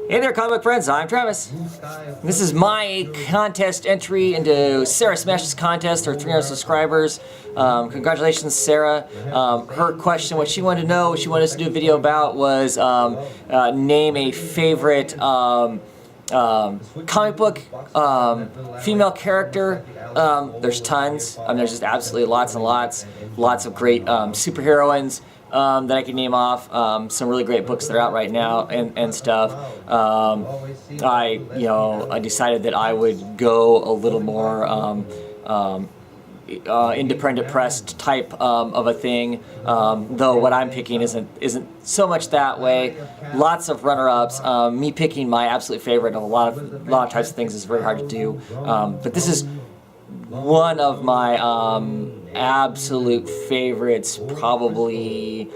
Hey there, comic book friends, I'm Travis. This is my contest entry into Sarah Smash's contest, her 300 subscribers. Congratulations, Sarah. Her question, what she wanted to know, what she wanted us to do a video about was name a favorite comic book female character. There's tons. There's just absolutely lots and lots of great superheroines that I can name off. Some really great books that are out right now and stuff. I decided that I would go a little more independent press type of a thing, though what I'm picking isn't so much that way. Lots of runner-ups. Me picking my absolute favorite of a lot of types of things is very hard to do, but this is one of my absolute favorites, probably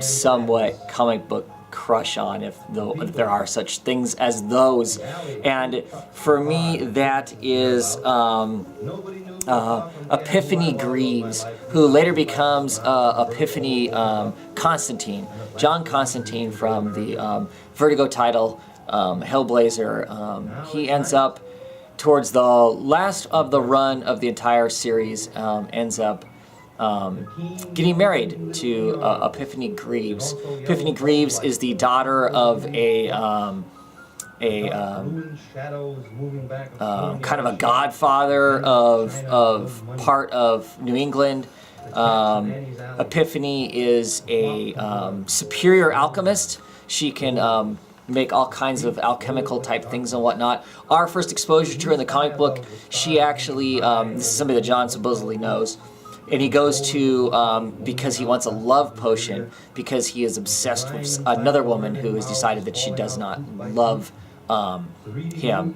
somewhat comic book crush on, if there are such things as those. And for me, that is Epiphany Greaves, who later becomes Epiphany Constantine. John Constantine from the Vertigo title, Hellblazer. He ends up towards the last of the run of the entire series, ends up getting married to Epiphany Greaves. Epiphany Greaves is the daughter of a kind of a godfather of part of New England. Epiphany is a superior alchemist. She can make all kinds of alchemical type things and whatnot. Our first exposure to her in the comic book, she actually, this is somebody that John supposedly knows, and he goes to, because he wants a love potion, because he is obsessed with another woman who has decided that she does not love him.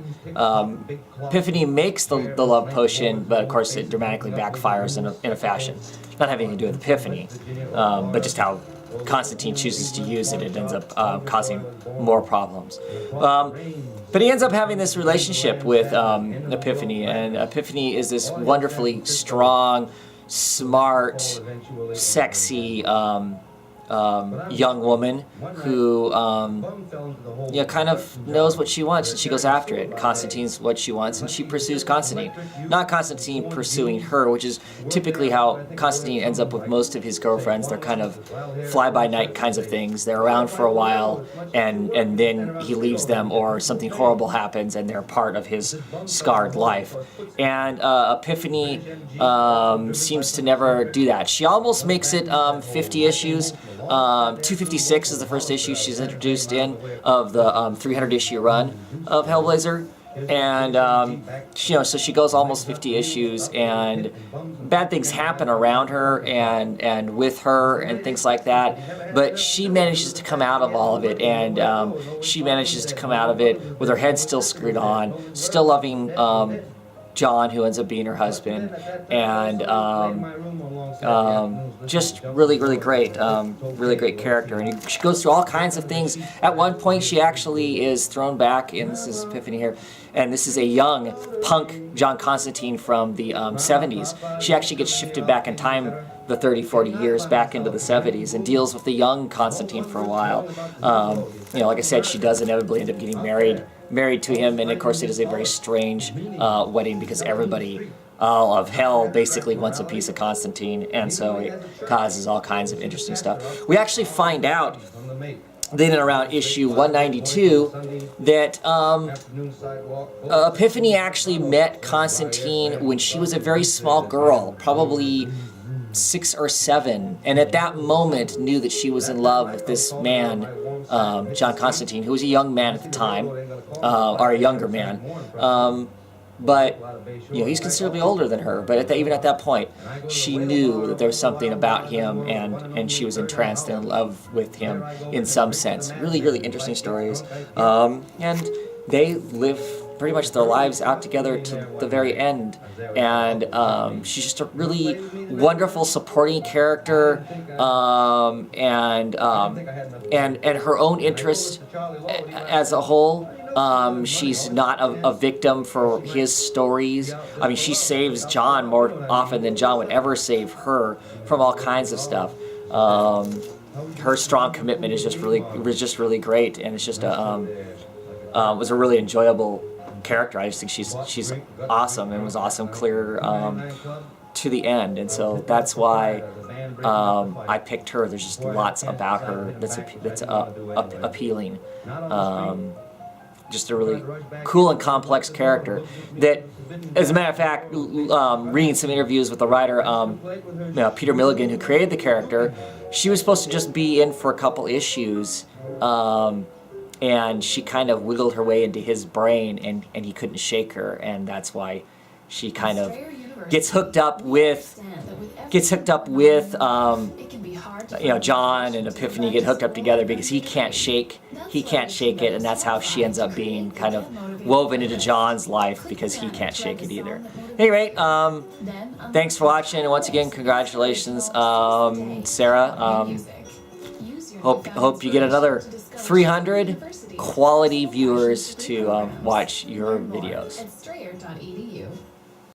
Epiphany makes the love potion, but of course it dramatically backfires in a fashion. Not having anything to do with Epiphany, but just how Constantine chooses to use it, it ends up causing more problems. But he ends up having this relationship with Epiphany, and Epiphany is this wonderfully strong, smart, sexy young woman who kind of knows what she wants, and she goes after it. Constantine's what she wants, and she pursues Constantine. Not Constantine pursuing her, which is typically how Constantine ends up with most of his girlfriends. They're kind of fly-by-night kinds of things. They're around for a while, and then he leaves them, or something horrible happens, and they're part of his scarred life. And Epiphany seems to never do that. She almost makes it 50 issues. 256 is the first issue she's introduced in of the 300 issue run of Hellblazer, and so she goes almost 50 issues, and bad things happen around her and with her and things like that, but she manages to come out of all of it, and she manages to come out of it with her head still screwed on, still loving John, who ends up being her husband, and just really great, really great character. And she goes through all kinds of things. At one point, she actually is thrown back, and this is Epiphany here, and this is a young punk John Constantine from the 70s. She actually gets shifted back in time the 30-40 years back into the 70s and deals with the young Constantine for a while. Like I said, she does inevitably end up getting married to him, and of course it is a very strange wedding, because everybody of hell basically wants a piece of Constantine, and so it causes all kinds of interesting stuff. We actually find out then and around issue 192 that Epiphany actually met Constantine when she was a very small girl, probably 6 or 7, and at that moment knew that she was in love with this man, John Constantine, who was a young man at the time, or a younger man, but he's considerably older than her. But even at that point, she knew that there was something about him, and she was entranced in love with him in some sense. Really interesting stories, and they live pretty much their lives out together to the very end, and she's just a really wonderful supporting character, and her own interest as a whole. She's not a victim for his stories. I mean, she saves John more often than John would ever save her from all kinds of stuff. her strong commitment is just really great, and it's just was a really enjoyable character. I just think she's awesome, and was awesome clear to the end, and so that's why I picked her. There's just lots about her that's appealing. Just a really cool and complex character that, as a matter of fact, reading some interviews with the writer, Peter Milligan, who created the character, she was supposed to just be in for a couple issues, and she kind of wiggled her way into his brain, and he couldn't shake her, and that's why she kind of gets hooked up with John and Epiphany get hooked up together because he can't shake it, and that's how she ends up being kind of woven into John's life because he can't shake it either. Anyway, thanks for watching, and once again, congratulations, Sarah. Hope you get another 300 quality viewers to watch your videos.